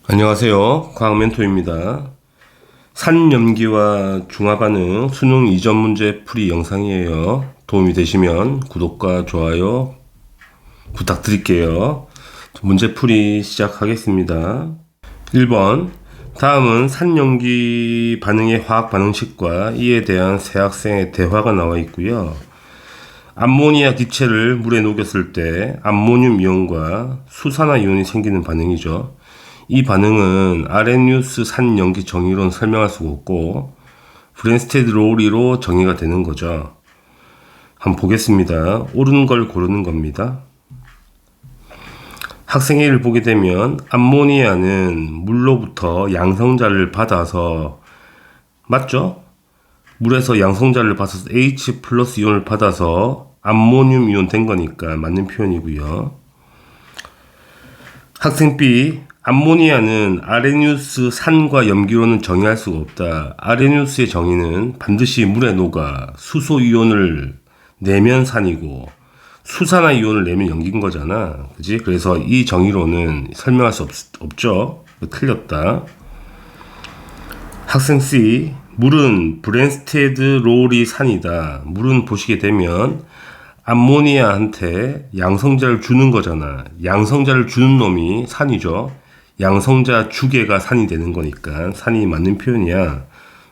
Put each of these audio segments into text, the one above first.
안녕하세요. 과학멘토입니다. 산염기와 중화반응 수능 이전 문제 풀이 영상이에요. 도움이 되시면 구독과 좋아요 부탁드릴게요. 문제 풀이 시작하겠습니다. 1번. 다음은 산염기 반응의 화학 반응식과 이에 대한 세 학생의 대화가 나와 있고요. 암모니아 기체를 물에 녹였을 때 암모늄 이온과 수산화 이온이 생기는 반응이죠. 이 반응은 아레니우스 산염기 정의로는 설명할 수가 없고 브랜스테드 로우리로 정의가 되는 거죠. 한번 보겠습니다. 옳은 걸 고르는 겁니다. 학생 A를 보게 되면 암모니아는 물로부터 양성자를 받아서 맞죠? 물에서 양성자를 받아서 H 플러스 이온을 받아서 암모늄 이온 된 거니까 맞는 표현이고요. 학생 B, 암모니아는 아레니우스 산과 염기로는 정의할 수가 없다. 아레니우스의 정의는 반드시 물에 녹아 수소 이온을 내면 산이고 수산화 이온을 내면 염기인 거잖아. 그지? 그래서 이 정의로는 설명할 수 없죠. 틀렸다. 학생 C, 물은 브랜스테드 로우리 산이다. 물은 보시게 되면 암모니아한테 양성자를 주는 거잖아. 양성자를 주는 놈이 산이죠. 양성자 주계가 산이 되는 거니까 산이 맞는 표현이야.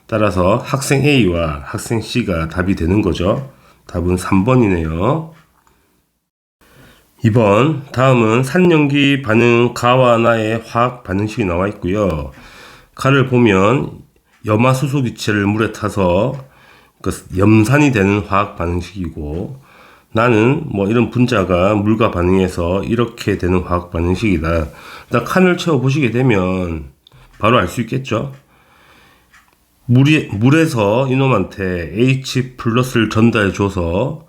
따라서 학생 A와 학생 C가 답이 되는 거죠. 답은 3번이네요. 2번. 다음은 산염기 반응 가와 나의 화학 반응식이 나와 있고요. 가를 보면 염화수소 기체를 물에 타서 염산이 되는 화학 반응식이고, 나는 이런 분자가 물과 반응해서 이렇게 되는 화학 반응식이다. 일단 칸을 채워 보시게 되면 바로 알 수 있겠죠. 물에서 이놈한테 H 플러스를 전달해 줘서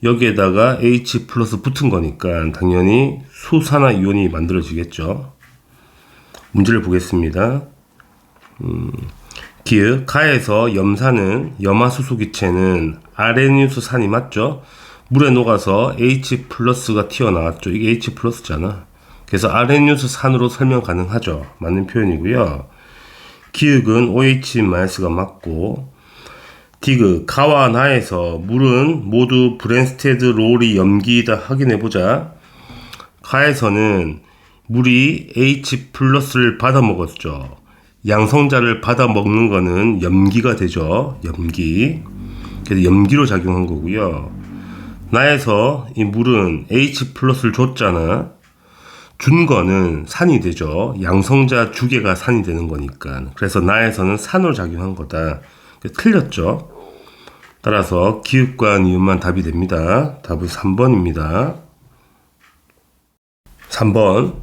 여기에다가 H 플러스 붙은 거니까 당연히 수산화 이온이 만들어지겠죠. 문제를 보겠습니다. 기역 가에서 염산은 염화수소 기체는 아레니우스 산이 맞죠? 물에 녹아서 H 플러스가 튀어나왔죠. 이게 H 플러스잖아. 그래서 아레니우스 산으로 설명 가능하죠. 맞는 표현이고요. 기역은 OH-가 맞고, 디귿 가와 나에서 물은 모두 브랜스테드 로우리 염기이다 확인해보자. 가에서는 물이 H 플러스를 받아 먹었죠. 양성자를 받아 먹는 거는 염기가 되죠. 염기. 그래서 염기로 작용한 거고요. 나에서 이 물은 H 플러스를 줬잖아. 준 거는 산이 되죠. 양성자 주계가 산이 되는 거니까. 그래서 나에서는 산으로 작용한 거다. 틀렸죠. 따라서 기읍과 니은만 답이 됩니다. 답은 3번입니다. 3번.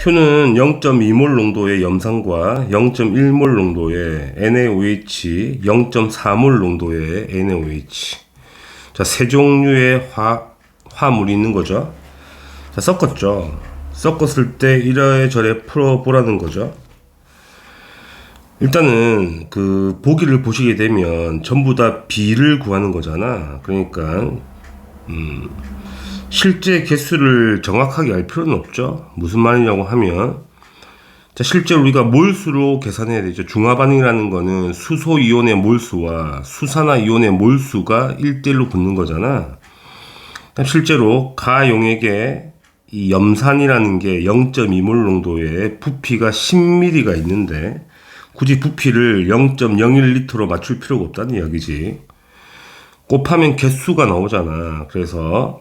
표는 0.2몰 농도의 염산과 0.1몰 농도의 NaOH, 0.4몰 농도의 NaOH. 자, 세 종류의 화물이 있는 거죠. 자, 섞었죠. 섞었을 때 이래저래 풀어보라는 거죠. 일단은 보기를 보시게 되면 전부 다 비를 구하는 거잖아. 그러니까 실제 개수를 정확하게 알 필요는 없죠. 무슨 말이냐고 하면, 자, 실제로 우리가 몰수로 계산해야 되죠. 중화반응이라는 거는 수소 이온의 몰수와 수산화 이온의 몰수가 1대1로 붙는 거잖아. 실제로 가용액에 이 염산이라는 게 0.2몰 농도의 부피가 10ml가 있는데 굳이 부피를 0.01리터로 맞출 필요가 없다는 이야기지. 곱하면 개수가 나오잖아. 그래서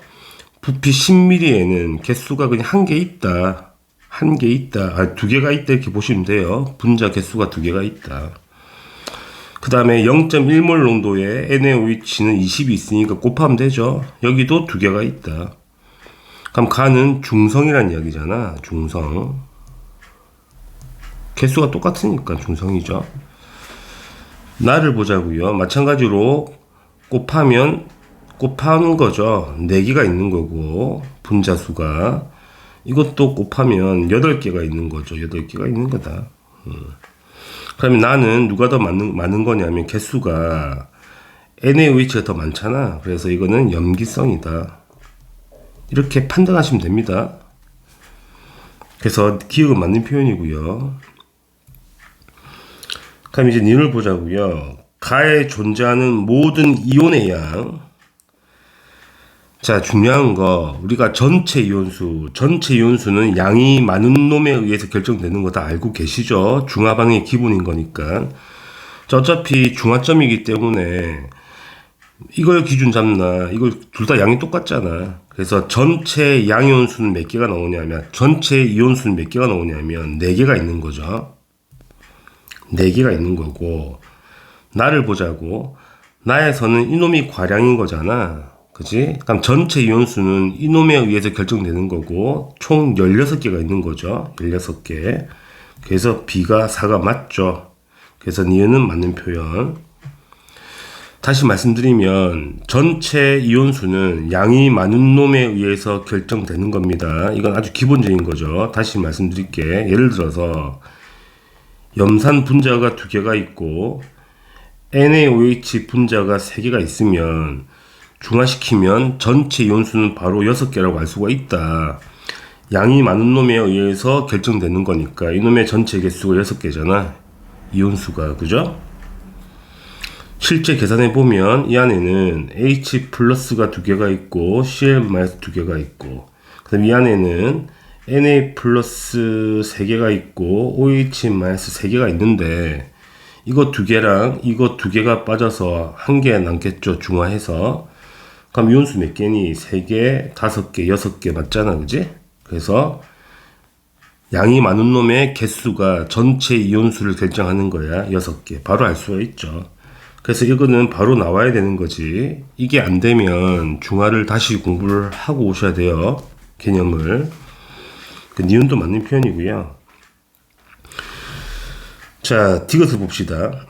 부피 10ml에는 개수가 그냥 한 개 있다. 한 개 있다. 두 개가 있다. 이렇게 보시면 돼요. 분자 개수가 두 개가 있다. 그 다음에 0.1몰 농도의 NaOH는 20이 있으니까 곱하면 되죠. 여기도 두 개가 있다. 그럼 가는 중성이란 이야기잖아. 중성. 개수가 똑같으니까 중성이죠. 나를 보자고요. 마찬가지로 곱하면 곱하는 거죠. 4개가 있는 거고 분자수가. 이것도 곱하면 8개가 있는 거죠. 8개가 있는 거다. 그러면 나는 누가 더 많은 거냐면 개수가 NaOH가 더 많잖아. 그래서 이거는 염기성이다. 이렇게 판단하시면 됩니다. 그래서 기억은 맞는 표현이고요. 그럼 이제 니을 보자고요. 가에 존재하는 모든 이온의 양. 자, 중요한 거 우리가 전체 이온수는 양이 많은 놈에 의해서 결정되는 거 다 알고 계시죠? 중화방의 기본인 거니까. 자, 어차피 중화점이기 때문에 이걸 기준 잡나, 이걸 둘 다 양이 똑같잖아. 그래서 전체 양이온수는 몇 개가 나오냐면, 전체 이온수는 몇 개가 나오냐면 4개가 있는 거죠. 4개가 있는 거고, 나를 보자고. 나에서는 이놈이 과량인 거잖아. 그지? 그럼 전체 이온수는 이놈에 의해서 결정되는 거고, 총 16개가 있는 거죠. 16개. 그래서 B가 4가 맞죠. 그래서 니은은 맞는 표현. 다시 말씀드리면 전체 이온수는 양이 많은 놈에 의해서 결정되는 겁니다. 이건 아주 기본적인 거죠. 다시 말씀드릴게. 예를 들어서 염산 분자가 2개가 있고 NaOH 분자가 3개가 있으면 중화시키면 전체 이온수는 바로 6개라고 알 수가 있다. 양이 많은 놈에 의해서 결정되는 거니까 이놈의 전체 개수가 6개잖아. 이온수가. 그죠? 실제 계산해 보면 이 안에는 H 플러스가 2개가 있고 Cl 마이너스 2개가 있고, 그다음 이 안에는 Na 플러스 3개가 있고 OH 마이너스 3개가 있는데 이거 2개랑 이거 2개가 빠져서 1개 남겠죠. 중화해서. 그럼 이온수 몇 개니? 3개, 5개, 6개 맞잖아. 그지? 그래서 양이 많은 놈의 개수가 전체 이온수를 결정하는 거야. 6개. 바로 알 수가 있죠. 그래서 이거는 바로 나와야 되는 거지. 이게 안 되면 중화를 다시 공부를 하고 오셔야 돼요. 개념을. 그 니은도 맞는 표현이고요. 자, 디귿을 봅시다.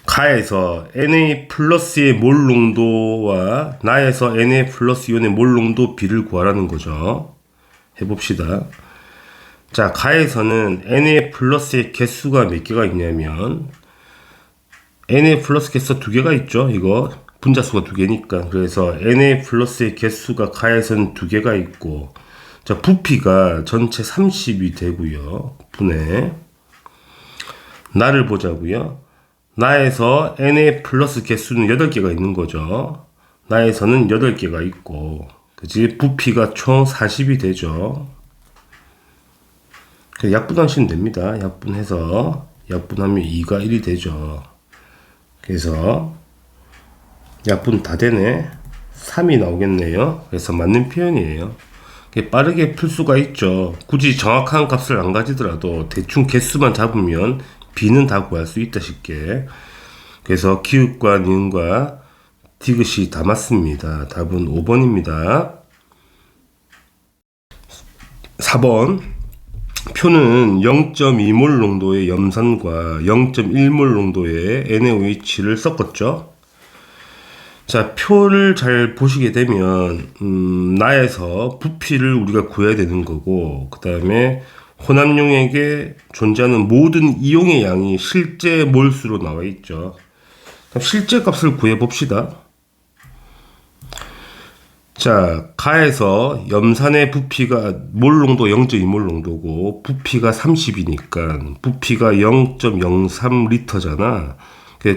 가에서 Na 플러스의 몰 농도와 나에서 Na 플러스 이온의 몰 농도 비를 구하라는 거죠. 해봅시다. 자, 가에서는 Na 플러스의 개수가 몇 개가 있냐면 Na 플러스 개수가 2개가 있죠. 이거 분자수가 2개니까. 그래서 Na 플러스의 개수가 가에서는 2개가 있고, 자, 부피가 전체 30이 되고요. 분해. 나를 보자고요. 나에서 Na 플러스 개수는 8개가 있는 거죠. 나에서는 8개가 있고, 그지? 부피가 총 40이 되죠. 약분하시면 됩니다. 약분해서 약분하면 2가 1이 되죠. 그래서 약분 다 되네. 3이 나오겠네요. 그래서 맞는 표현이에요. 빠르게 풀 수가 있죠. 굳이 정확한 값을 안 가지더라도 대충 개수만 잡으면 B는 다 구할 수 있다 싶게. 그래서 기읍과 니은과 디귿이 다 맞습니다. 답은 5번입니다. 4번. 표는 0.2몰 농도의 염산과 0.1몰 농도의 NaOH를 섞었죠. 자, 표를 잘 보시게 되면 나에서 부피를 우리가 구해야 되는 거고, 그 다음에 혼합용액에 존재하는 모든 이용의 양이 실제 몰수로 나와 있죠. 그럼 실제 값을 구해 봅시다. 자, 가에서 염산의 부피가 몰 농도 0.2몰 농도고 부피가 30이니까 부피가 0.03리터잖아.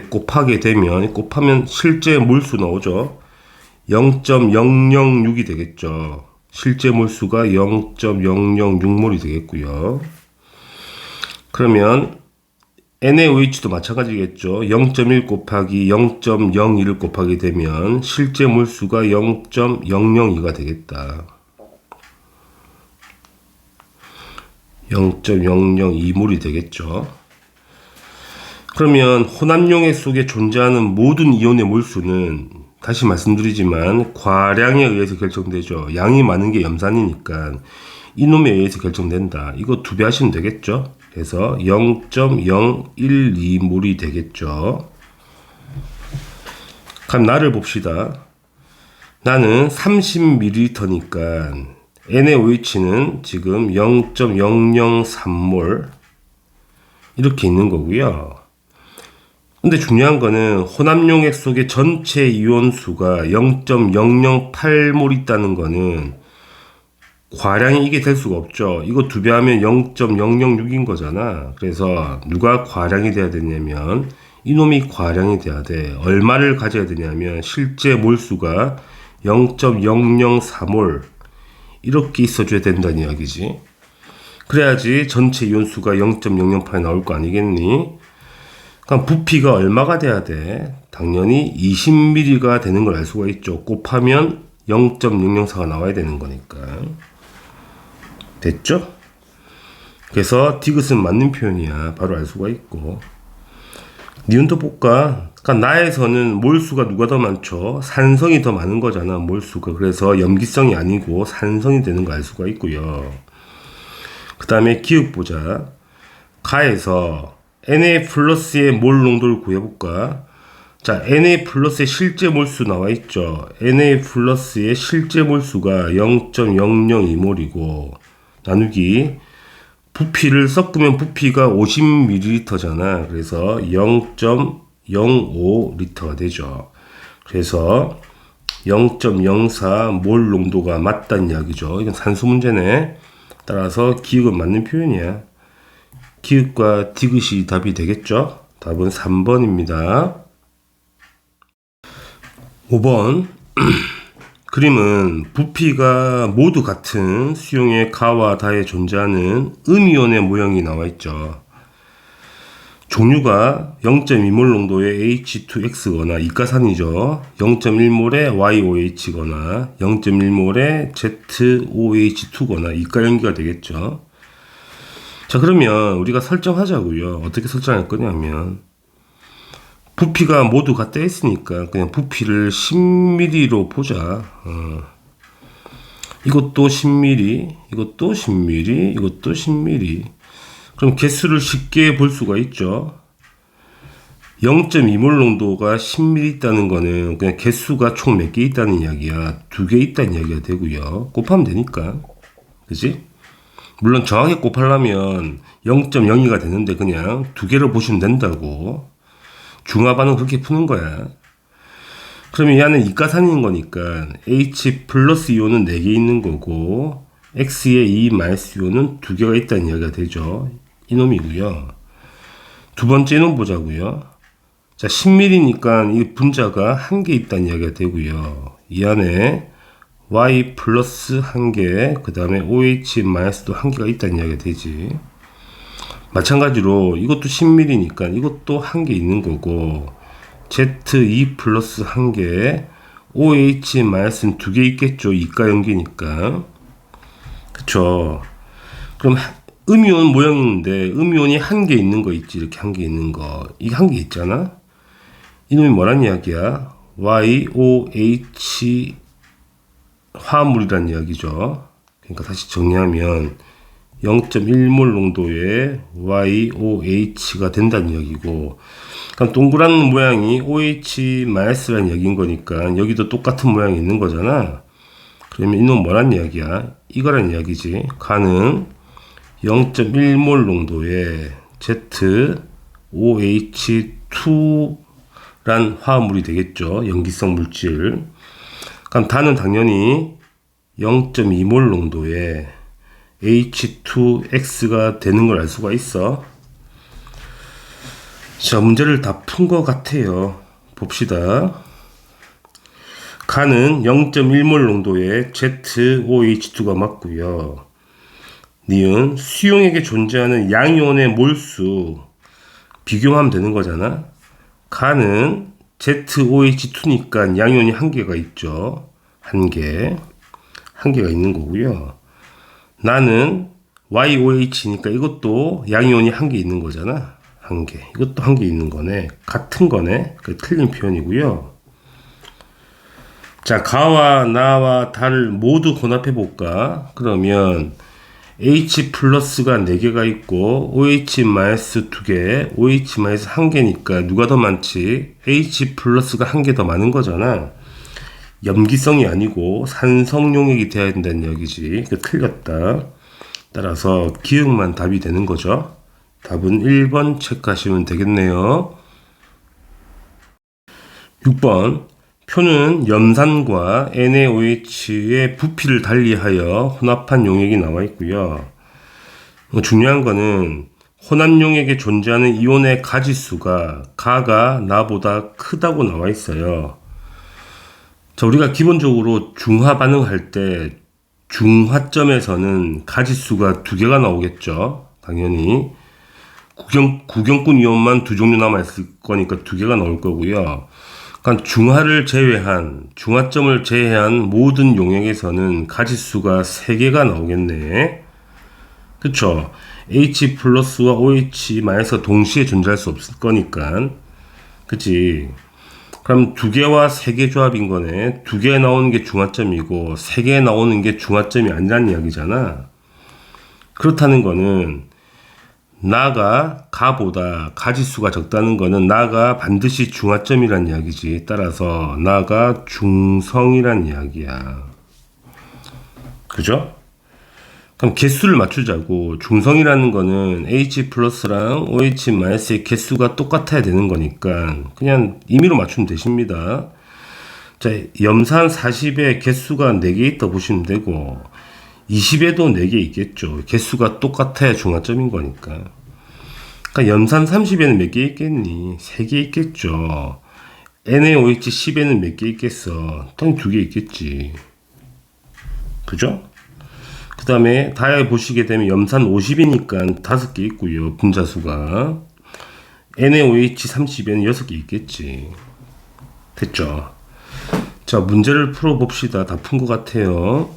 곱하게 되면 곱하면 실제 몰수 나오죠. 0.006이 되겠죠. 실제 몰수가 0.006몰이 되겠고요. 그러면 NaOH도 마찬가지겠죠. 0.1 곱하기 0.01을 곱하게 되면 실제 몰수가 0.002가 되겠다. 0.002몰이 되겠죠. 그러면 혼합용액 속에 존재하는 모든 이온의 몰수는 다시 말씀드리지만 과량에 의해서 결정되죠. 양이 많은 게 염산이니까 이놈에 의해서 결정된다. 이거 2배 하시면 되겠죠. 그래서 0.012몰이 되겠죠. 그럼 나를 봅시다. 나는 30ml니까 NaOH는 지금 0.003몰 이렇게 있는 거고요. 근데 중요한 거는 혼합용액 속에 전체 이온수가 0.008몰 있다는 거는 과량이 이게 될 수가 없죠. 이거 2배 하면 0.006인 거잖아. 그래서 누가 과량이 돼야 되냐면 이놈이 과량이 돼야 돼. 얼마를 가져야 되냐면 실제 몰수가 0.004몰 이렇게 있어줘야 된다는 이야기지. 그래야지 전체 이온수가 0.008이 나올 거 아니겠니? 그럼 부피가 얼마가 돼야 돼? 당연히 20ml가 되는 걸 알 수가 있죠. 곱하면 0.004가 나와야 되는 거니까. 됐죠? 그래서 디귿은 맞는 표현이야. 바로 알 수가 있고. 니은도 볼까? 그러니까 나에서는 몰수가 누가 더 많죠? 산성이 더 많은 거잖아, 몰수가. 그래서 염기성이 아니고 산성이 되는 거 알 수가 있고요. 그 다음에 기억 보자. 가에서 Na 플러스의 몰 농도를 구해볼까? 자, Na 플러스의 실제 몰수 나와 있죠. Na 플러스의 실제 몰수가 0.002몰이고 나누기 부피를 섞으면 부피가 50ml잖아. 그래서 0.05L가 되죠. 그래서 0.04몰 농도가 맞다는 이야기죠. 이건 산수 문제네. 따라서 기억은 맞는 표현이야. 기억과 디귿이 답이 되겠죠? 답은 3번입니다. 5번 그림은 부피가 모두 같은 수용의 가와 다에 존재하는 음이온의 모형이 나와 있죠. 종류가 0.2몰 농도의 H2X거나 이가산이죠. 0.1몰의 YOH거나 0.1몰의 ZOH2거나 이가 연기가 되겠죠. 자, 그러면 우리가 설정하자고요. 어떻게 설정할 거냐면 부피가 모두 같다 했으니까 그냥 부피를 10ml로 보자. 이것도 10ml, 이것도 10ml, 이것도 10ml. 그럼 개수를 쉽게 볼 수가 있죠. 0.2몰 농도가 10ml 있다는 거는 그냥 개수가 총 몇 개 있다는 이야기야. 2개 있다는 이야기가 되고요. 곱하면 되니까. 그지? 물론 정확히 곱하려면 0.02가 되는데 그냥 2개를 보시면 된다고. 중화반은 그렇게 푸는 거야. 그러면 얘는 이가산인 거니까 H 플러스 이온은 4개 있는 거고 X에 E 마이너스 이온은 2개가 있다는 이야기가 되죠. 이놈이고요. 두 번째 이놈 보자고요. 자, 10ml니까 이 분자가 1개 있다는 이야기가 되고요. 이 안에 Y 플러스 1개, 그 다음에 OH 마이너스도 1개가 있다는 이야기가 되지. 마찬가지로 이것도 10ml니까 이것도 1개 있는 거고 ZE 플러스 1개, OH 마이너스는 2개 있겠죠. 이가 연기니까. 그쵸. 그럼 음이온 모형인데 음이온이 1개 있는 거 있지. 이렇게 1개 있는 거. 이게 1개 있잖아. 이놈이 뭐란 이야기야? YOH 화합물이란 이야기죠. 그러니까 다시 정리하면 0.1몰 농도의 YOH가 된다는 이야기고, 그럼 동그란 모양이 OH-라는 이야기인 거니까 여기도 똑같은 모양이 있는 거잖아. 그러면 이놈 뭐란 이야기야? 이거란 이야기지. 가는 0.1몰 농도의 ZOH2란 화합물이 되겠죠. 염기성 물질. 그럼 다는 당연히 0.2몰 농도의 H2X가 되는 걸 알 수가 있어. 자, 문제를 다 푼 것 같아요. 봅시다. 가는 0.1몰 농도의 ZOH2가 맞고요. 니은 수용액에 존재하는 양이온의 몰수 비교하면 되는 거잖아. 가는 ZOH2니까 양이온이 1개가 있죠. 1개가 있는 거고요. 나는 YOH니까 이것도 양이온이 1개 있는 거잖아. 1개. 이것도 1개 있는 거네. 같은 거네. 그 틀린 표현이고요. 자, 가와 나와 다를 모두 혼합해 볼까? 그러면 H 플러스가 4개가 있고 OH 마이너스 2개, OH 마이너스 1개니까 누가 더 많지? H 플러스가 1개 더 많은 거잖아. 염기성이 아니고 산성용액이 돼야 된다는 얘기지. 틀렸다. 따라서 기억만 답이 되는 거죠. 답은 1번 체크하시면 되겠네요. 6번 표는 염산과 NaOH의 부피를 달리하여 혼합한 용액이 나와 있고요. 중요한 거는 혼합 용액에 존재하는 이온의 가지수가 가가 나보다 크다고 나와 있어요. 자, 우리가 기본적으로 중화 반응할 때 중화점에서는 가지수가 두 개가 나오겠죠. 당연히 구경꾼 이온만 두 종류 남아있을 거니까 두 개가 나올 거고요. 그러니까 중화점을 제외한 모든 용액에서는 가지수가 세 개가 나오겠네. 그쵸? H 플러스와 OH 마이너스가 동시에 존재할 수 없을 거니까. 그치? 그럼 두 개와 세 개 조합인 거네. 두 개 나오는 게 중화점이고 세 개 나오는 게 중화점이 아니라는 이야기잖아. 그렇다는 거는 나가 가보다 가지수가 적다는 거는 나가 반드시 중화점이란 이야기지. 따라서 나가 중성이란 이야기야. 그죠? 그럼 개수를 맞추자고. 중성이라는 거는 H 플러스랑 OH 마이너스의 개수가 똑같아야 되는 거니까 그냥 임의로 맞추면 되십니다. 자, 염산 40에 개수가 4개 있다 보시면 되고 20에도 4개 있겠죠. 개수가 똑같아야 중화점인 거니까. 그러니까 염산 30에는 몇 개 있겠니? 3개 있겠죠. NaOH 10에는 몇 개 있겠어? 당연히 2개 있겠지. 그죠? 그 다음에 다에 보시게 되면 염산 50이니까 5개 있고요. 분자수가. NaOH 30에는 6개 있겠지. 됐죠? 자, 문제를 풀어봅시다. 다 푼 것 같아요.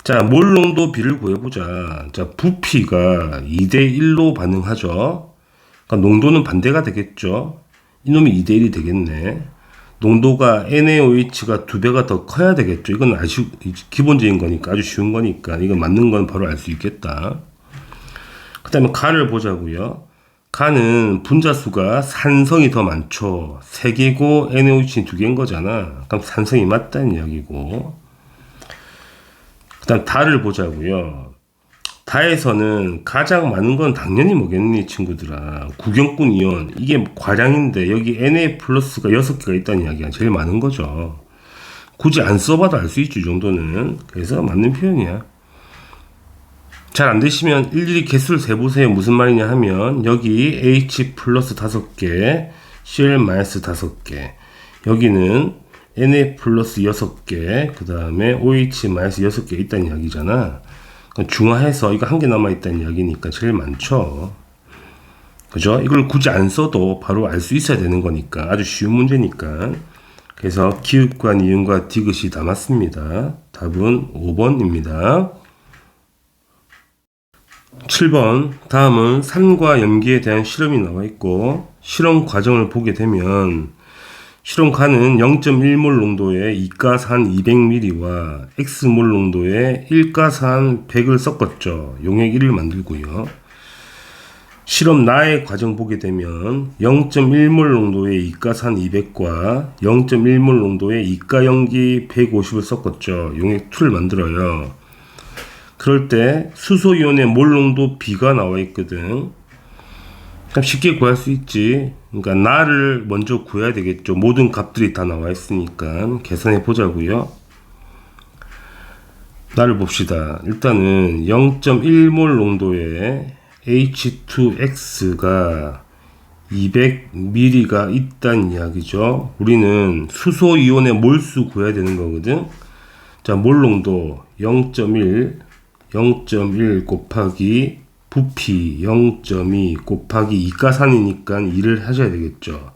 자, 몰 농도 비를 구해보자. 자, 부피가 2대1로 반응하죠. 그러니까 농도는 반대가 되겠죠. 이놈이 2대1이 되겠네. 농도가 NaOH가 2배가 더 커야 되겠죠. 이건 기본적인 거니까, 아주 쉬운 거니까, 이건 맞는 건 바로 알 수 있겠다. 그 다음에 가를 보자고요. 가는 분자수가 산성이 더 많죠. 3개고 NaOH는 2개인 거잖아. 그럼 산성이 맞다는 이야기고. 그 다음 다를 보자고요. 다에서는 가장 많은 건 당연히 뭐겠니 친구들아. 구경꾼 이온. 이게 과량인데 여기 Na 플러스가 6개가 있다는 이야기가 제일 많은 거죠. 굳이 안 써봐도 알 수 있죠. 이 정도는. 그래서 맞는 표현이야. 잘 안 되시면 일일이 개수를 세보세요. 무슨 말이냐 하면 여기 H 플러스 5개, Cl 마이너스 5개. 여기는 Na 플러스 6개, 그 다음에 OH 마이너스 6개 있다는 이야기잖아. 중화해서 이거 한 개 남아있다는 이야기니까 제일 많죠. 그죠? 이걸 굳이 안 써도 바로 알 수 있어야 되는 거니까. 아주 쉬운 문제니까. 그래서 기읍과 니은과 디귿이 다 맞습니다. 답은 5번입니다. 7번. 다음은 산과 염기에 대한 실험이 나와 있고, 실험 과정을 보게 되면 실험 가는 0.1몰 농도의 이가산 200ml와 X몰 농도의 1가산 100을 섞었죠. 용액 1을 만들고요. 실험 나의 과정 보게 되면 0.1몰 농도의 이가산 200과 0.1몰 농도의 이가염기 150을 섞었죠. 용액 2를 만들어요. 그럴 때 수소이온의 몰 농도 B가 나와 있거든. 쉽게 구할 수 있지. 그러니까 나를 먼저 구해야 되겠죠. 모든 값들이 다 나와 있으니까 계산해 보자고요. 나를 봅시다. 일단은 0.1몰 농도의 H2X가 200ml가 있다는 이야기죠. 우리는 수소이온의 몰수 구해야 되는 거거든. 자, 몰 농도 0.1 곱하기 부피 0.2 곱하기 이가산이니까 2를 하셔야 되겠죠.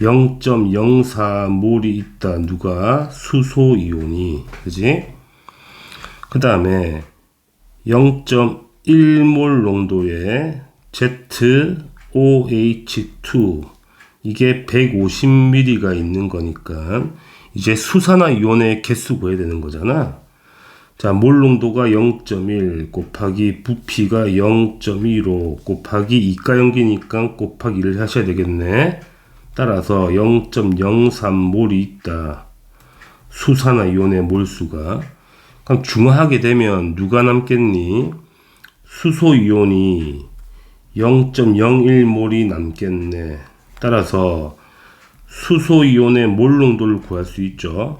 0.04몰이 있다. 누가? 수소이온이. 그지? 그 다음에 0.1몰 농도의 ZOH2 이게 150ml가 있는 거니까 이제 수산화이온의 개수 구해야 되는 거잖아. 자, 몰 농도가 0.1 곱하기 부피가 0.15 곱하기 이가염기니까 곱하기 1을 하셔야 되겠네. 따라서 0.03몰이 있다. 수산화이온의 몰수가. 그럼 중화하게 되면 누가 남겠니? 수소이온이 0.01몰이 남겠네. 따라서 수소이온의 몰 농도를 구할 수 있죠.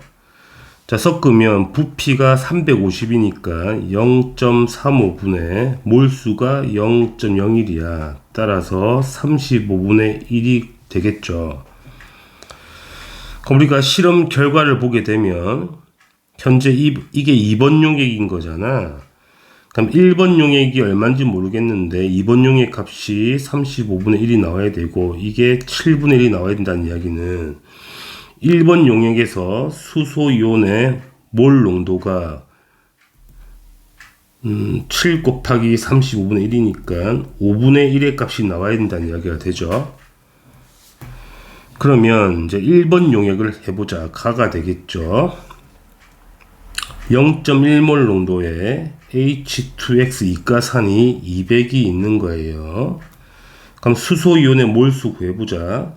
자, 섞으면 부피가 350이니까 0.35분의 몰수가 0.01이야. 따라서 35분의 1이 되겠죠. 그럼 우리가 실험 결과를 보게 되면 현재 이게 2번 용액인 거잖아. 그럼 1번 용액이 얼마인지 모르겠는데 2번 용액 값이 35분의 1이 나와야 되고 이게 7분의 1이 나와야 된다는 이야기는 1번 용액에서 수소이온의 몰 농도가 7 곱하기 35분의 1이니까 5분의 1의 값이 나와야 된다는 이야기가 되죠. 그러면 이제 1번 용액을 해보자. 가가 되겠죠. 0.1몰 농도의 H2X 이가산이 200이 있는 거예요. 그럼 수소이온의 몰수 구해보자.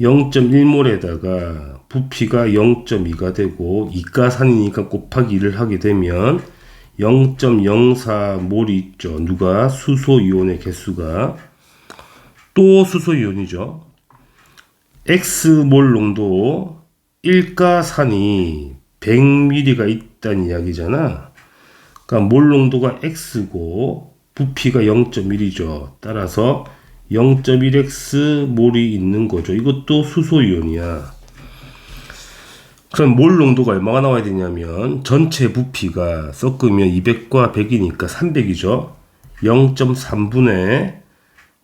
0.1몰에다가 부피가 0.2가 되고 이가산이니까 곱하기 2를 하게 되면 0.04몰이 있죠. 누가? 수소이온의 개수가. 또 수소이온이죠. X몰 농도 1가산이 100ml가 있다는 이야기잖아. 그러니까 몰 농도가 X고 부피가 0.1이죠. 따라서 0.1x 몰이 있는 거죠. 이것도 수소이온이야. 그럼 몰 농도가 얼마가 나와야 되냐면 전체 부피가 섞으면 200과 100이니까 300이죠. 0.3분의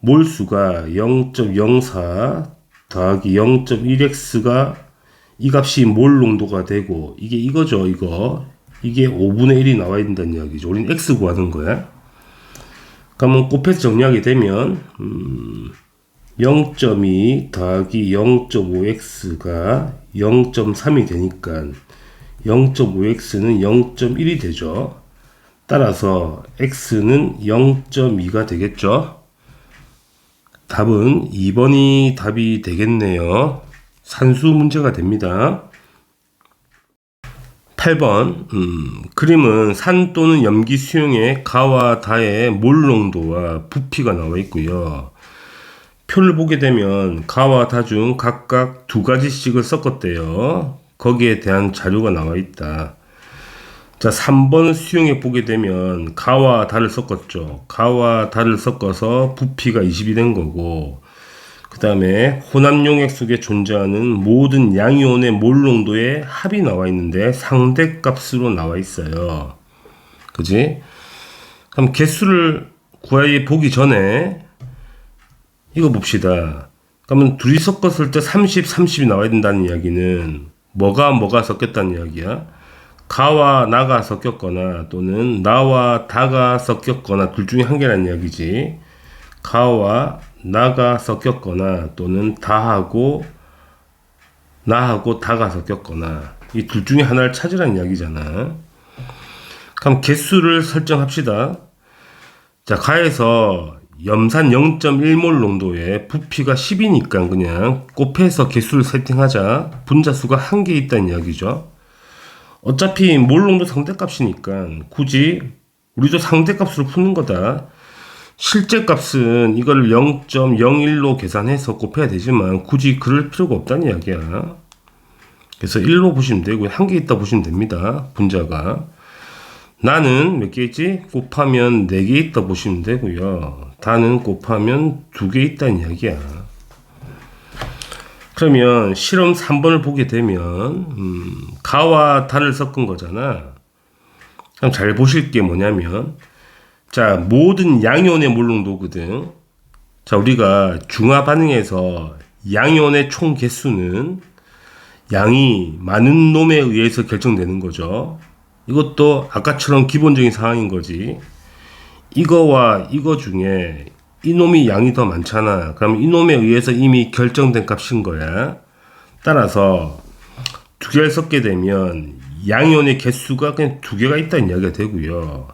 몰수가 0.04 더하기 0.1x가 이 값이 몰 농도가 되고 이게 이거죠. 이게 5분의 1이 나와야 된다는 이야기죠. 우리는 x 구하는 거야. 그러면 곱해서 정리하게 되면 0.2 더하기 0.5x가 0.3이 되니까 0.5x는 0.1이 되죠. 따라서 x는 0.2가 되겠죠. 답은 2번이 답이 되겠네요. 산수 문제가 됩니다. 8번 그림은 산 또는 염기 수용의 가와 다의 몰 농도와 부피가 나와 있고요. 표를 보게 되면 가와 다 중 각각 2가지씩을 섞었대요. 거기에 대한 자료가 나와 있다. 자, 3번 수용액 보게 되면 가와 다를 섞었죠. 가와 다를 섞어서 부피가 20이 된 거고, 그 다음에 혼합용액 속에 존재하는 모든 양이온의 몰 농도의 합이 나와 있는데 상대값으로 나와 있어요. 그지? 그럼 개수를 구하여 보기 전에 이거 봅시다. 그러면 둘이 섞었을 때 30, 30이 나와야 된다는 이야기는 뭐가 섞였다는 이야기야? 가와 나가 섞였거나 또는 나와 다가 섞였거나 둘 중에 한 개라는 이야기지. 가와 나가 섞였거나 또는 다하고 나하고 다가 섞였거나 이 둘 중에 하나를 찾으라는 이야기잖아. 그럼 개수를 설정합시다. 자, 가에서 염산 0.1몰 농도에 부피가 10이니까 그냥 곱해서 개수를 세팅하자. 분자수가 1개 있다는 이야기죠. 어차피 몰 농도 상대값이니까 굳이 우리도 상대값으로 푸는 거다. 실제 값은 이걸 0.01로 계산해서 곱해야 되지만 굳이 그럴 필요가 없다는 이야기야. 그래서 1로 보시면 되고 1개 있다 보시면 됩니다. 분자가. 나는 몇 개 있지? 곱하면 4개 있다 보시면 되고요. 다는 곱하면 2개 있다는 이야기야. 그러면 실험 3번을 보게 되면 가와 다를 섞은 거잖아. 그럼 잘 보실 게 뭐냐면 자, 모든 양이온의 몰 농도거든. 자, 우리가 중화 반응에서 양이온의 총 개수는 양이 많은 놈에 의해서 결정되는 거죠. 이것도 아까처럼 기본적인 상황인 거지. 이거와 이거 중에 이놈이 양이 더 많잖아. 그럼 이놈에 의해서 이미 결정된 값인 거야. 따라서 2개를 섞게 되면 양이온의 개수가 그냥 2개가 있다는 이야기가 되고요.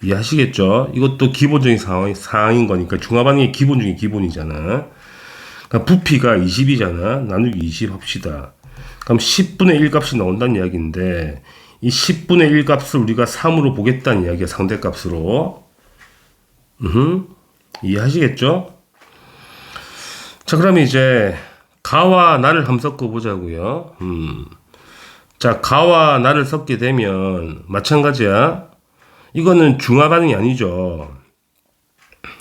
이해하시겠죠? 이것도 기본적인 상황인 거니까 중화반응의 기본 중에 기본이잖아. 그러니까 부피가 20이잖아. 나누기 20 합시다. 그럼 10분의 1 값이 나온다는 이야기인데 이 10분의 1 값을 우리가 3으로 보겠다는 이야기야. 상대값으로. 이해하시겠죠? 자, 그러면 이제 가와 나를 한번 섞어 보자고요. 자, 가와 나를 섞게 되면 마찬가지야. 이거는 중화 반응이 아니죠.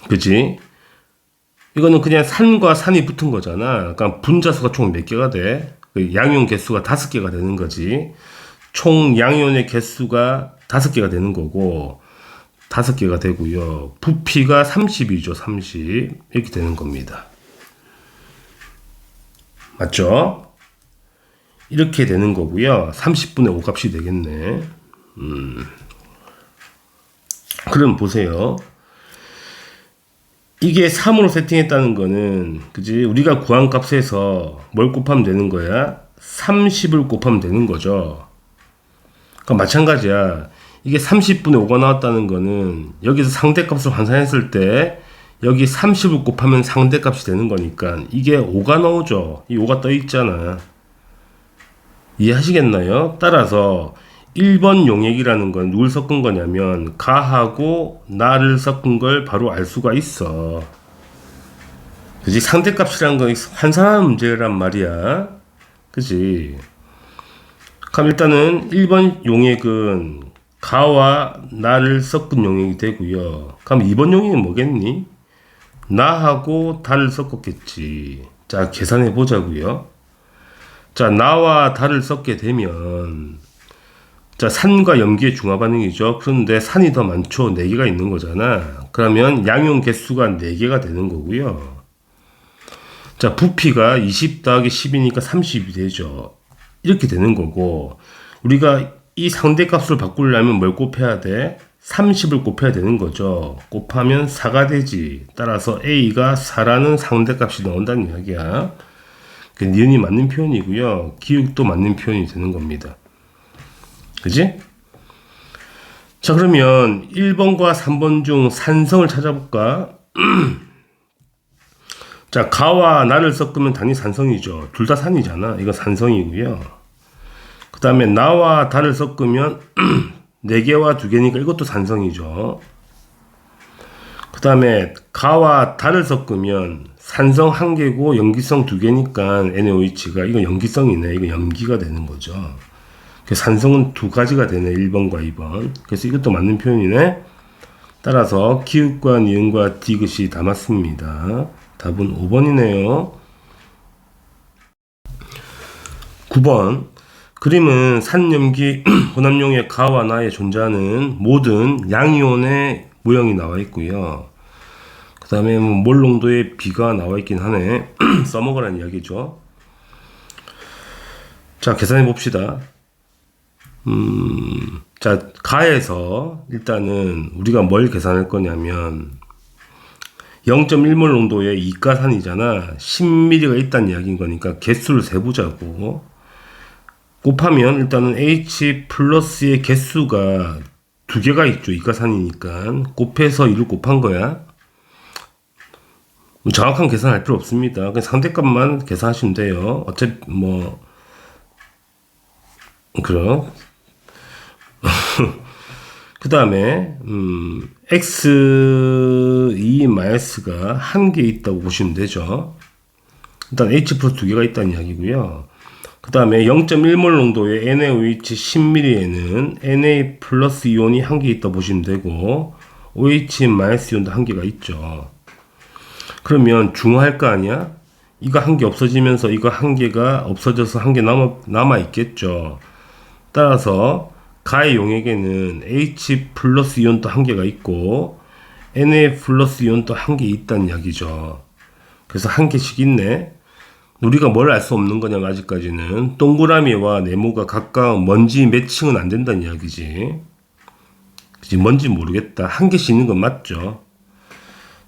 그치? 이거는 그냥 산과 산이 붙은 거잖아. 그러니까 분자수가 총 몇 개가 돼? 그 양이온 개수가 5개가 되는 거지. 총 양이온의 개수가 5개가 되는 거고, 5개가 되고요. 부피가 30이죠. 30. 이렇게 되는 겁니다. 맞죠? 이렇게 되는 거고요. 30분의 5 값이 되겠네. 그럼 보세요. 이게 3으로 세팅했다는 거는, 그지? 우리가 구한 값에서 뭘 곱하면 되는 거야? 30을 곱하면 되는 거죠. 그러니까 마찬가지야. 이게 30분의 5가 나왔다는 거는, 여기서 상대값을 환산했을 때, 여기 30을 곱하면 상대값이 되는 거니까, 이게 5가 나오죠. 이 5가 떠 있잖아. 이해하시겠나요? 따라서, 1번 용액이라는 건 누굴 섞은 거냐면 가하고 나를 섞은 걸 바로 알 수가 있어. 그지? 상대값이라는 건 환산하는 문제란 말이야. 그지? 그럼 일단은 1번 용액은 가와 나를 섞은 용액이 되고요. 그럼 2번 용액은 뭐겠니? 나하고 다를 섞었겠지. 자, 계산해 보자고요. 자, 나와 다를 섞게 되면 자, 산과 염기의 중화 반응이죠. 그런데 산이 더 많죠. 4개가 있는 거잖아. 그러면 양이온 개수가 4개가 되는 거고요. 자, 부피가 20 더하기 10이니까 30이 되죠. 이렇게 되는 거고, 우리가 이 상대값을 바꾸려면 뭘 곱해야 돼? 30을 곱해야 되는 거죠. 곱하면 4가 되지. 따라서 A가 4라는 상대값이 나온다는 이야기야. 그 니은이 맞는 표현이고요. 기욱도 맞는 표현이 되는 겁니다. 그지? 자, 그러면 1번과 3번 중 산성을 찾아볼까? 자, 가와 나를 섞으면 당연히 산성이죠. 둘 다 산이잖아. 이거 산성이고요. 그 다음에 나와 다를 섞으면 4개와 2개니까 이것도 산성이죠. 그 다음에 가와 다를 섞으면 산성 1개고 염기성 2개니까 NaOH가 이거 염기성이네. 이거 염기가 되는 거죠. 산성은 2가지가 되네. 1번과 2번. 그래서 이것도 맞는 표현이네. 따라서 기읍과 니은과 디귿이 다 맞습니다. 답은 5번이네요. 9번. 그림은 산염기 혼합용의 가와 나에 존재하는 모든 양이온의 모형이 나와 있고요. 그 다음에 몰 농도의 비가 나와 있긴 하네. 써먹으라는 이야기죠. 자, 계산해 봅시다. 자, 가에서 일단은 우리가 뭘 계산할 거냐면 0.1몰 농도의 이가산이잖아. 10ml가 있다는 이야기인 거니까 개수를 세보자고. 곱하면 일단은 H 플러스의 개수가 2개가 있죠. 이가산이니까. 곱해서 2를 곱한 거야. 정확한 계산할 필요 없습니다. 그냥 상대값만 계산하시면 돼요. 어차피 그럼 그 다음에 X2-가 1개 있다고 보시면 되죠. 일단 H 플러스 2개가 있다는 이야기고요. 그 다음에 0.1몰 농도의 NaOH 10ml에는 Na 플러스 이온이 1개 있다고 보시면 되고 OH 마이너스 이온도 1개가 있죠. 그러면 중화할 거 아니야? 이거 1개 없어지면서 이거 1개가 없어져서 1개 남아 있겠죠. 따라서 가의 용액에는 H 플러스 이온도 1개가 있고 Na 플러스 이온도 1개 있다는 이야기죠. 그래서 1개씩 있네. 우리가 뭘 알 수 없는 거냐면 아직까지는 동그라미와 네모가 가까운 먼지 매칭은 안 된다는 이야기지. 그치? 뭔지 모르겠다. 1개씩 있는 건 맞죠.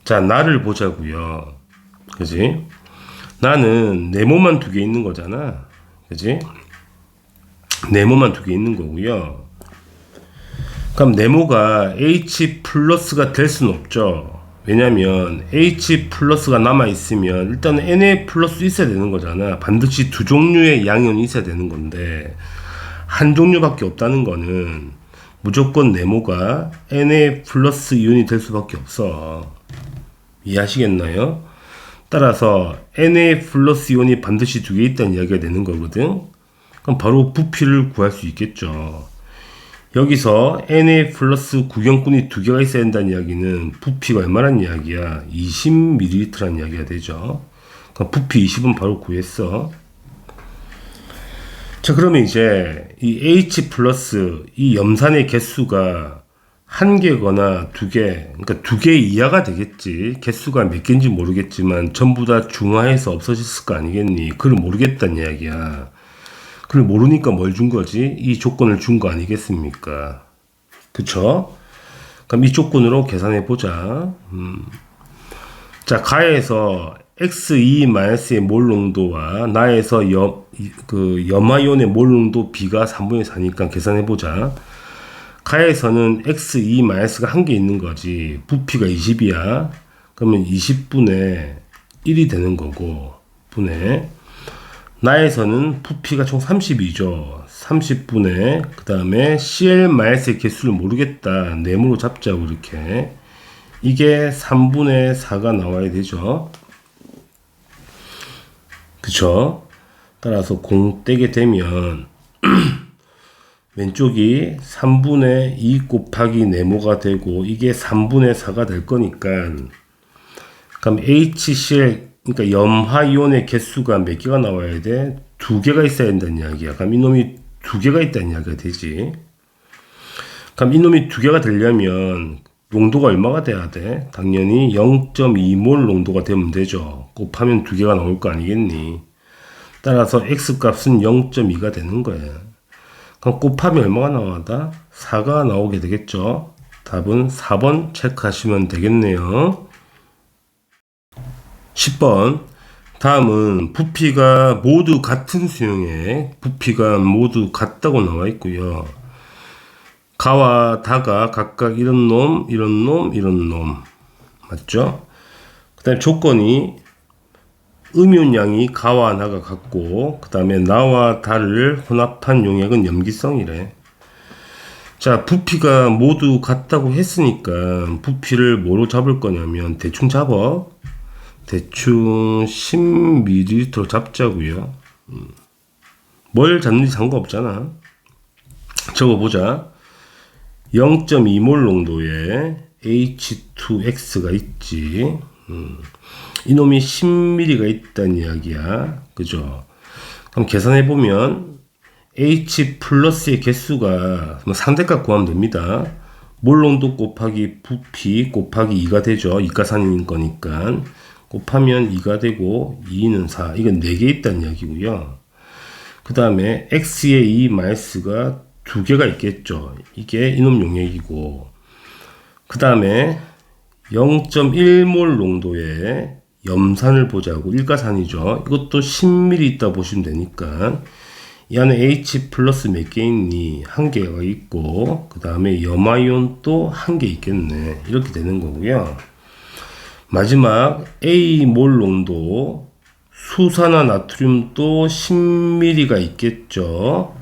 자, 나를 보자고요. 그지? 나는 네모만 2개 있는 거잖아. 그지? 네모만 2개 있는 거고요. 그럼 네모가 H 플러스가 될 수는 없죠. 왜냐면 H 플러스가 남아있으면 일단 Na 플러스 있어야 되는 거잖아. 반드시 2종류의 양이온이 있어야 되는 건데 한 종류밖에 없다는 거는 무조건 네모가 Na 플러스 이온이 될 수밖에 없어. 이해하시겠나요? 따라서 Na 플러스 이온이 반드시 두 개 있다는 이야기가 되는 거거든. 그럼 바로 부피를 구할 수 있겠죠. 여기서 Na 플러스 구경꾼이 두 개가 있어야 된다는 이야기는 부피가 얼마란 이야기야? 20ml라는 이야기가 되죠. 그럼 부피 20은 바로 구했어. 자, 그러면 이제 이 H 플러스 이 염산의 개수가 한 개거나 두 개, 그러니까 두 개 이하가 되겠지. 개수가 몇 개인지 모르겠지만 전부 다 중화해서 없어졌을 거 아니겠니? 그걸 모르겠다는 이야기야. 그걸 모르니까 뭘 준 거지? 이 조건을 준 거 아니겠습니까? 그쵸? 그럼 이 조건으로 계산해 보자. 자, 가에서 X2-의 몰 농도와 나에서 염화이온의 몰 농도 B가 3분의 4니까 계산해 보자. 가에서는 X2-가 한 개 있는 거지. 부피가 20이야. 그러면 20분의 1이 되는 거고, 분의 나에서는 부피가 총 30이죠. 30분의 그 다음에 CL-의 개수를 모르겠다. 네모로 잡자고 이렇게. 이게 3분의 4가 나와야 되죠. 그쵸? 따라서 공 떼게 되면 왼쪽이 3분의 2 곱하기 네모가 되고 이게 3분의 4가 될 거니까 그럼 HCl 그러니까 염화이온의 개수가 몇 개가 나와야 돼? 두 개가 있어야 된다는 이야기야. 그럼 이놈이 두 개가 있다는 이야기가 되지. 그럼 이놈이 두 개가 되려면 농도가 얼마가 돼야 돼? 당연히 0.2몰 농도가 되면 되죠. 곱하면 두 개가 나올 거 아니겠니? 따라서 X값은 0.2가 되는 거야. 그럼 곱하면 얼마가 나와다? 4가 나오게 되겠죠. 답은 4번 체크하시면 되겠네요. 10번. 다음은 부피가 모두 같은 수용에 부피가 모두 같다고 나와 있고요. 가와 다가 각각 이런 놈, 이런 놈, 이런 놈. 맞죠? 그 다음에 조건이 음이온량이 가와 나가 같고 그 다음에 나와 다를 혼합한 용액은 염기성이래. 자, 부피가 모두 같다고 했으니까 부피를 뭐로 잡을 거냐면 대충 잡아. 대충 10ml 잡자고요. 뭘 잡는지 상관없잖아. 적어보자. 0.2몰 농도의 H2X가 있지. 이놈이 10ml가 있다는 이야기야. 그죠? 그럼 계산해보면 H 플러스의 개수가 상대값 구하면 됩니다. 몰 농도 곱하기 부피 곱하기 2가 되죠. 이가산인 거니까. 곱하면 2가 되고 2는 4. 이건 4개 있다는 이야기고요. 그 다음에 X의 2 마이스가 2개가 있겠죠. 이게 이놈 용액이고 그 다음에 0.1몰 농도의 염산을 보자고. 일가산이죠. 이것도 10ml 있다 보시면 되니까 이 안에 H 플러스 몇 개 있니? 한 개가 있고 그 다음에 염화이온 또 한 개 있겠네. 이렇게 되는 거고요. 마지막 A몰 농도 수산화 나트륨도 10ml가 있겠죠.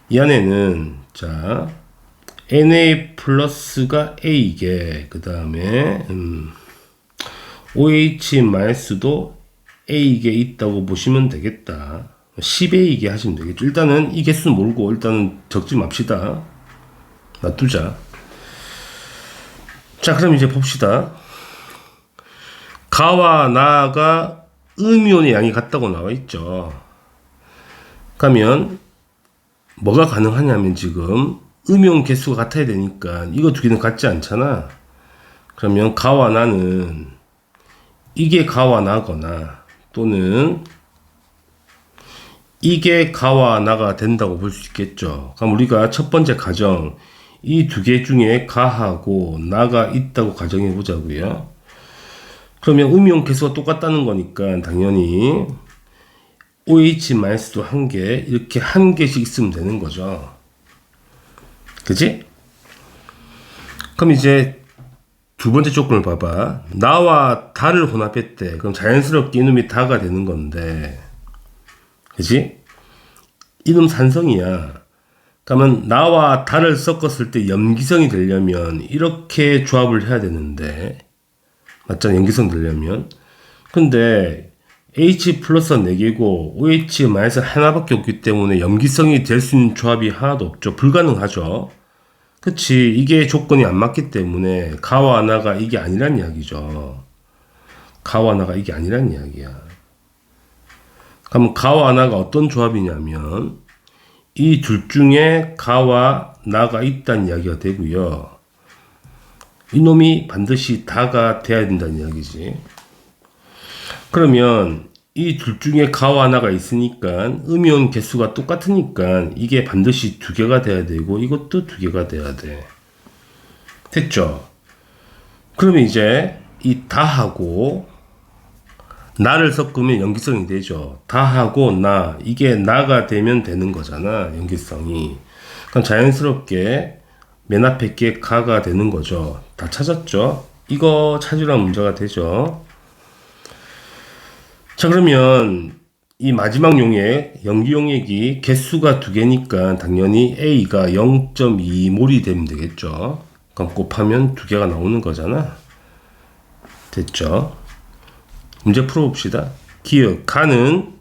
이 안에는 자 Na 플러스가 A개 그 다음에 OH 마이너스도 A개 있다고 보시면 되겠다. 10A개 하시면 되겠죠. 일단은 이 개수 모르고 일단은 적지 맙시다. 놔두자. 자, 그럼 이제 봅시다. 가와 나가 음이온의 양이 같다고 나와 있죠. 그러면 뭐가 가능하냐면 지금 음이온 개수가 같아야 되니까 이거 두 개는 같지 않잖아. 그러면 가와 나는 이게 가와 나거나 또는 이게 가와 나가 된다고 볼 수 있겠죠. 그럼 우리가 첫 번째 가정 이 두 개 중에 가하고 나가 있다고 가정해 보자고요. 그러면 음이온 개수가 똑같다는 거니까 당연히 OH-도 한 개, 이렇게 한 개씩 있으면 되는 거죠. 그치? 그럼 이제 두 번째 조건을 봐봐. 나와 다를 혼합했대. 그럼 자연스럽게 이놈이 다가 되는 건데, 그치? 이놈 산성이야. 그러면 나와 다를 섞었을 때 염기성이 되려면 이렇게 조합을 해야 되는데, 맞잖아, 염기성 되려면. 근데 H 플러스 4개고 OH 마이너스 하나밖에 없기 때문에 염기성이 될 수 있는 조합이 하나도 없죠. 불가능하죠. 그치. 이게 조건이 안 맞기 때문에 가와 나가 이게 아니란 이야기죠. 가와 나가 이게 아니란 이야기야. 그럼 가와 나가 어떤 조합이냐면 이 둘 중에 가와 나가 있다는 이야기가 되고요. 이놈이 반드시 다가 돼야 된다는 이야기지. 그러면 이 둘 중에 가와 나가 있으니까 음이온 개수가 똑같으니까 이게 반드시 2개가 돼야 되고 이것도 2개가 돼야 돼. 됐죠? 그러면 이제 이 다하고 나를 섞으면 염기성이 되죠. 다하고 나, 이게 나가 되면 되는 거잖아, 염기성이. 그럼 자연스럽게 맨 앞에 게 가가 되는 거죠. 다 찾았죠? 이거 찾으라는 문제가 되죠. 자, 그러면 이 마지막 용액, 염기 용액이 개수가 2개니까 당연히 A가 0.2몰이 되면 되겠죠. 그럼 곱하면 2개가 나오는 거잖아. 됐죠? 문제 풀어봅시다. 기억, 가는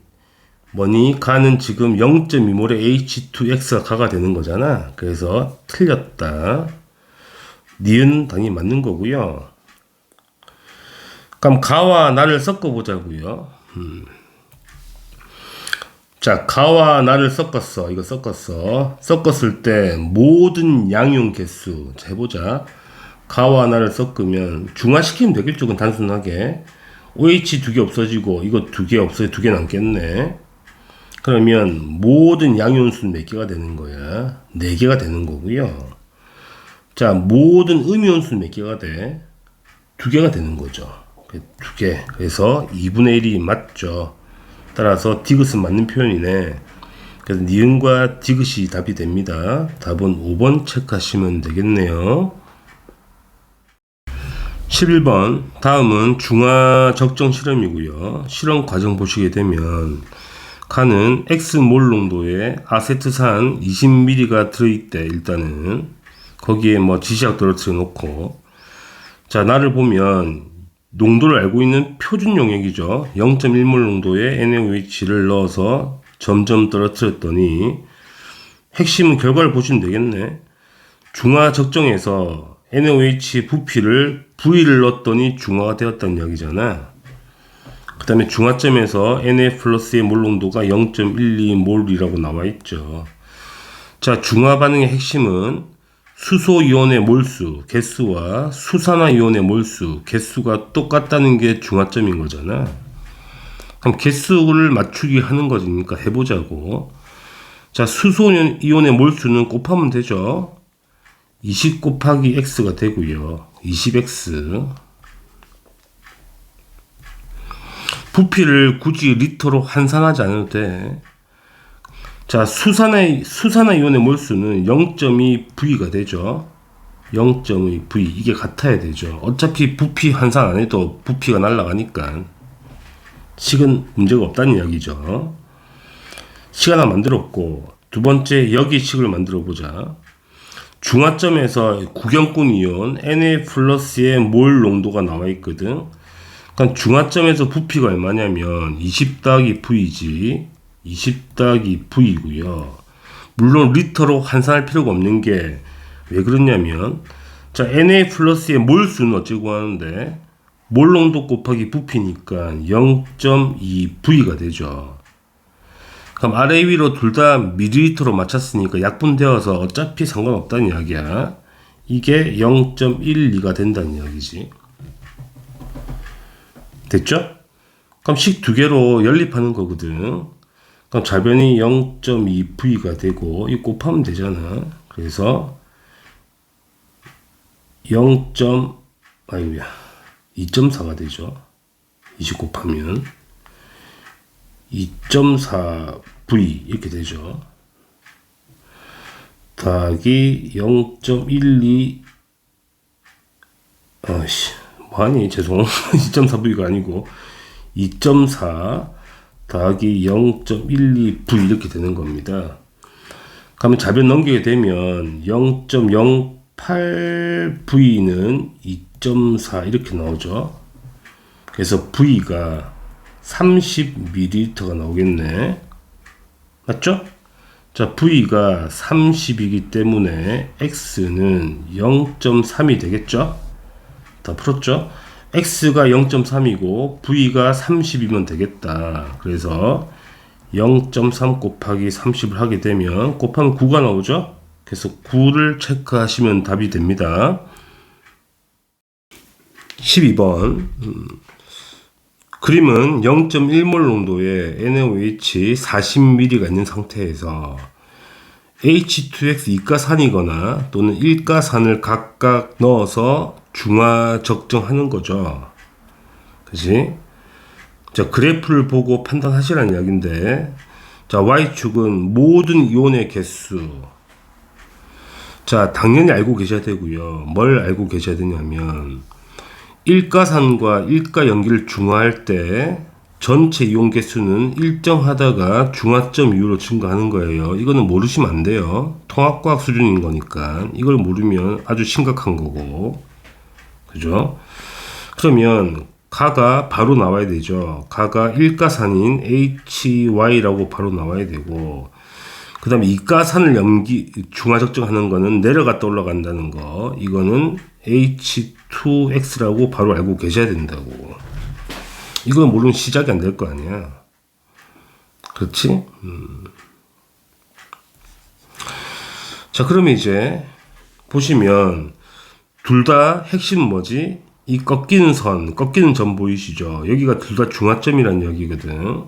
뭐니? 가는 지금 0.2몰의 H2X가 가가 되는 거잖아. 그래서 틀렸다. 니은 당연히 맞는 거고요. 그럼 가와 나를 섞어보자고요. 자, 가와 나를 섞었어. 이거 섞었어. 섞었을 때 모든 양이온 개수. 자, 해보자. 가와 나를 섞으면 중화시키면 되겠죠. 그건 단순하게. OH 2개 없어지고 이거 2개 없어져 2개 남겠네. 그러면 모든 양이온수는 몇 개가 되는 거야? 4개가 되는 거고요. 자, 모든 음이온수는 몇 개가 돼? 2개가 되는 거죠. 2개. 그래서 2분의 1이 맞죠. 따라서 디귿은 맞는 표현이네. 그래서 니은과 디귿이 답이 됩니다. 답은 5번 체크하시면 되겠네요. 11번. 다음은 중화 적정 실험이고요. 실험 과정 보시게 되면 가는 X몰 농도의 아세트산 20ml가 들어있대. 일단은 거기에 뭐 지시약 떨어뜨려 놓고, 자, 나를 보면 농도를 알고 있는 표준 용액이죠. 0.1몰 농도의 NaOH를 넣어서 점점 떨어뜨렸더니 핵심은 결과를 보시면 되겠네. 중화 적정에서 NaOH 부피를 V를 넣었더니 중화가 되었다는 이야기잖아. 그 다음에 중화점에서 Na 플러스의 몰 농도가 0.12몰이라고 나와 있죠. 자, 중화 반응의 핵심은 수소 이온의 몰수, 개수와 수산화 이온의 몰수, 개수가 똑같다는 게 중화점인 거잖아. 그럼 개수를 맞추기 하는 거니까 해보자고. 자, 수소 이온의 몰수는 곱하면 되죠. 20 곱하기 x가 되고요. 20x. 부피를 굳이 리터로 환산하지 않아도 돼. 자, 수산화 이온의 몰수는 0.2V가 되죠. 0.2V. 이게 같아야 되죠. 어차피 부피 환산 안 해도 부피가 날아가니까 식은 문제가 없다는 이야기죠. 식 하나 만들었고, 두 번째 여기 식을 만들어 보자. 중화점에서 구경꾼 이온 Na 플러스의 몰 농도가 나와 있거든. 그러니까 중화점에서 부피가 얼마냐면 20 더하기 V지. 20 더하기 V고요. 물론 리터로 환산할 필요가 없는 게 왜 그러냐면, 자, Na 플러스의 몰수는 어찌고 하는데 몰 농도 곱하기 부피니까 0.2V가 되죠. 그럼 아래 위로 둘 다 밀리리터로 맞췄으니까 약분되어서 어차피 상관없다는 이야기야. 이게 0.12가 된다는 이야기지. 됐죠? 그럼 식 2개로 연립하는 거거든. 그럼 좌변이 0.2V가 되고 이 곱하면 되잖아. 그래서 2.4가 되죠. 20 곱하면 2.4V 이렇게 되죠. 더하기 0.12 뭐하니? 죄송. 2.4V가 아니고 2.4 더하기 0.12V 이렇게 되는 겁니다. 그러면 좌변 넘기게 되면 0.08V는 2.4 이렇게 나오죠. 그래서 V가 30ml가 나오겠네. 맞죠? 자, V가 30이기 때문에 X는 0.3이 되겠죠? 다 풀었죠? X가 0.3이고 V가 30이면 되겠다. 그래서 0.3 곱하기 30을 하게 되면 곱하면 9가 나오죠? 그래서 9를 체크하시면 답이 됩니다. 12번 그림은 0.1몰 농도의 NaOH 40ml가 있는 상태에서 H2X 이가산이거나 또는 일가산을 각각 넣어서 중화 적정하는 거죠. 그치? 자, 그래프를 보고 판단하시라는 이야기인데, 자, Y축은 모든 이온의 개수. 자, 당연히 알고 계셔야 되고요. 뭘 알고 계셔야 되냐면, 일가산과 일가연기를 중화할 때 전체 이온 개수는 일정하다가 중화점 이후로 증가하는 거예요. 이거는 모르시면 안 돼요. 통합과학 수준인 거니까. 이걸 모르면 아주 심각한 거고. 그죠? 그러면 가가 바로 나와야 되죠. 가가 일가산인 HY라고 바로 나와야 되고, 그 다음에 이가산을 중화 적정하는 거는 내려갔다 올라간다는 거. 이거는 H2X라고 바로 알고 계셔야 된다고. 이건 모르면 시작이 안 될 거 아니야. 그렇지? 자, 그러면 이제 보시면 둘 다 핵심은 뭐지? 이 꺾이는 점 보이시죠? 여기가 둘 다 중화점이라는 이야기거든.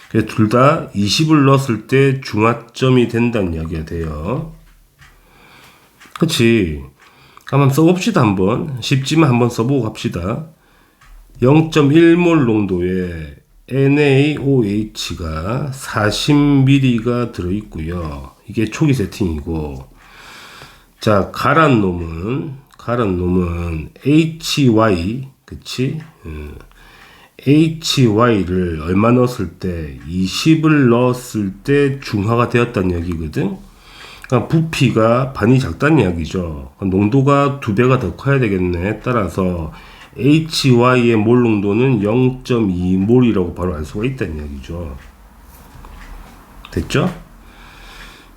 그래서 둘 다 20을 넣었을 때 중화점이 된다는 이야기가 돼요. 그치? 한번 써봅시다. 한번 쉽지만 한번 써보고 갑시다. 0.1몰 농도의 NaOH가 40ml가 들어있고요. 이게 초기 세팅이고, 자, 가란 놈은 HY, 그치? HY를 얼마 넣었을 때, 20을 넣었을 때 중화가 되었다는 이야기거든. 그러니까 부피가 반이 작다는 이야기죠. 농도가 2배가 더 커야 되겠네. 따라서 HY의 몰 농도는 0.2몰이라고 바로 알 수가 있다는 이야기죠. 됐죠?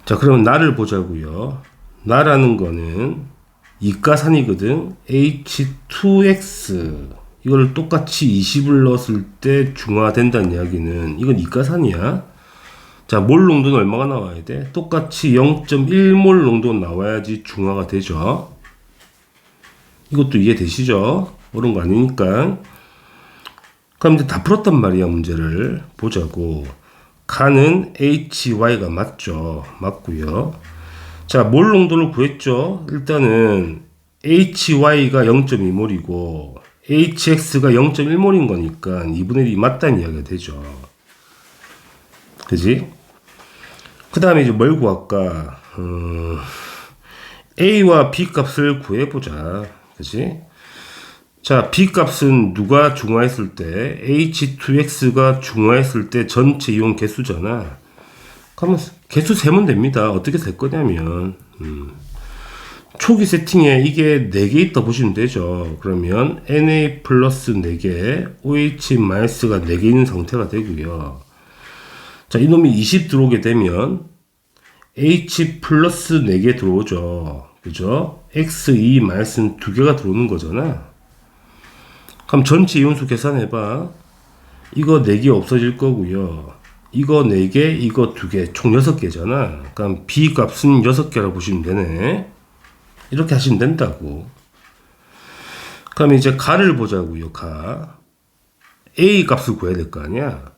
자, 그러면 나를 보자고요. 나라는 거는 이가산이거든. H2X 이걸 똑같이 20을 넣었을 때 중화된다는 이야기는 이건 이가산이야. 자, 몰 농도는 얼마가 나와야 돼? 똑같이 0.1몰 농도 나와야지 중화가 되죠. 이것도 이해되시죠? 어려운 거 아니니까. 그럼 이제 다 풀었단 말이야. 문제를 보자고. 가는 HY가 맞죠. 맞고요. 자, 몰 농도를 구했죠. 일단은 HY가 0.2몰이고 HX가 0.1몰인 거니까 2분의 1이 맞다는 이야기가 되죠. 그지? 그 다음에 이제 뭘 구할까? A와 B 값을 구해보자. 그지? 자, B 값은 누가 중화했을 때, H2X가 중화했을 때 전체 이온 개수잖아. 그러면 개수 세면 됩니다. 어떻게 셀 거냐면, 초기 세팅에 이게 4개 있다 보시면 되죠. 그러면 Na 플러스 4개, OH 마이너스가 4개 있는 상태가 되고요. 자, 이놈이 20 들어오게 되면 H 플러스 4개 들어오죠. 그죠? X2 마이너스는 2개가 들어오는 거잖아. 그럼 전체 이온수 계산해봐. 이거 4개 없어질 거고요. 이거 4개, 이거 2개, 총 6개잖아. 그럼 B 값은 6개라고 보시면 되네. 이렇게 하시면 된다고. 그럼 이제 가를 보자고요. 가. A 값을 구해야 될 거 아니야.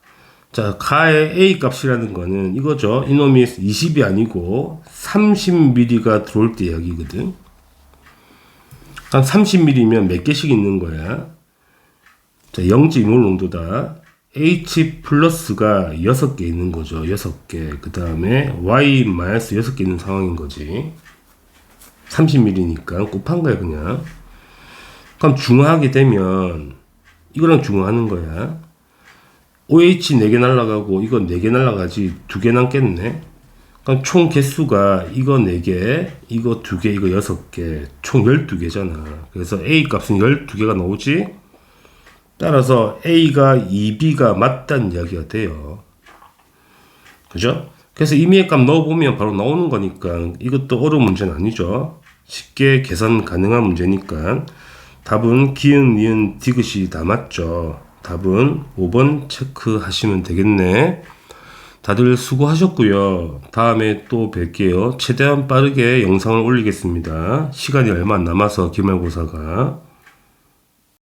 자, 가의 A 값이라는 거는 이거죠. 이놈이 20이 아니고 30ml가 들어올 때 이야기거든. 그럼 30ml면 몇 개씩 있는 거야? 자, 0.2몰 농도다. H 플러스가 6개 있는 거죠. 6개. 그 다음에 Y 마이너스 6개 있는 상황인 거지. 30ml니까 곱한 거야, 그냥. 그럼 중화하게 되면 이거랑 중화하는 거야. OH 4개 날라가고 이거 4개 날라가지 2개 남겠네. 그럼 총 개수가 이거 4개, 이거 2개, 이거 6개, 총 12개잖아. 그래서 A 값은 12개가 나오지. 따라서 A가 2B가 맞다는 이야기가 돼요. 그죠? 그래서 임의의 값 넣어보면 바로 나오는 거니까 이것도 어려운 문제는 아니죠. 쉽게 계산 가능한 문제니까 답은 기은, 니은, 디귿이 다 맞죠. 답은 5번 체크하시면 되겠네. 다들 수고하셨고요. 다음에 또 뵐게요. 최대한 빠르게 영상을 올리겠습니다. 시간이 얼마 안 남아서 기말고사가.